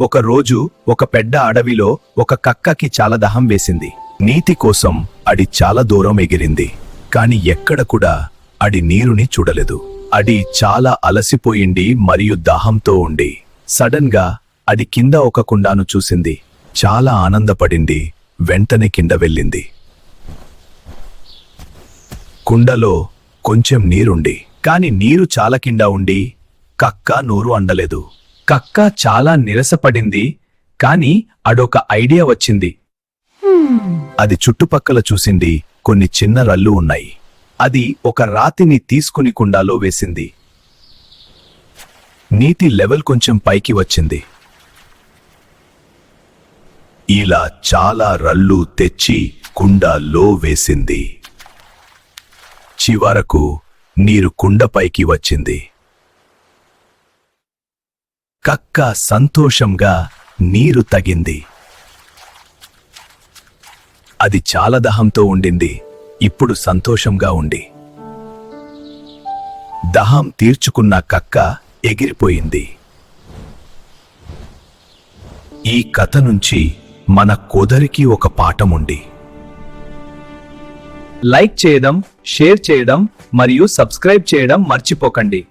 ఒక రోజు ఒక పెద్ద అడవిలో ఒక కక్కకి చాలా దాహం వేసింది. నీటి కోసం అది చాలా దూరం ఎగిరింది. కాని ఎక్కడ కూడా అది నీరుని చూడలేదు. అది చాలా అలసిపోయింది మరియు దాహంతో ఉండి సడన్ గా అది కింద ఒక కుండాను చూసింది. చాలా ఆనందపడింది. వెంటనే కింద వెళ్ళింది. కుండలో కొంచెం నీరుండి కాని నీరు చాలా కింద ఉండి కక్క నోరు అండలేదు. కక్క చాలా నిరసపడింది. కాని అడొక ఐడియా వచ్చింది. అది చుట్టుపక్కల చూసింది. కొన్ని చిన్న రళ్ళు ఉన్నాయి. అది ఒక రాతిని తీసుకుని కుండాలో వేసింది. నీటి లెవెల్ కొంచెం పైకి వచ్చింది. ఇలా చాలా రళ్ళు తెచ్చి కుండలో వేసింది. చివరకు నీరు కుండపైకి వచ్చింది. కక్క సంతోషంగా నీరు తాగింది. అది చాలా దాహంతో ఉండింది. ఇప్పుడు సంతోషంగా ఉంది. దాహం తీర్చుకున్న కక్క ఎగిరిపోయింది. ఈ కథ నుంచి మన కొందరికి ఒక పాఠం ఉంది. లైక్ చేయడం, షేర్ చేయడం మరియు సబ్స్క్రైబ్ చేయడం మర్చిపోకండి.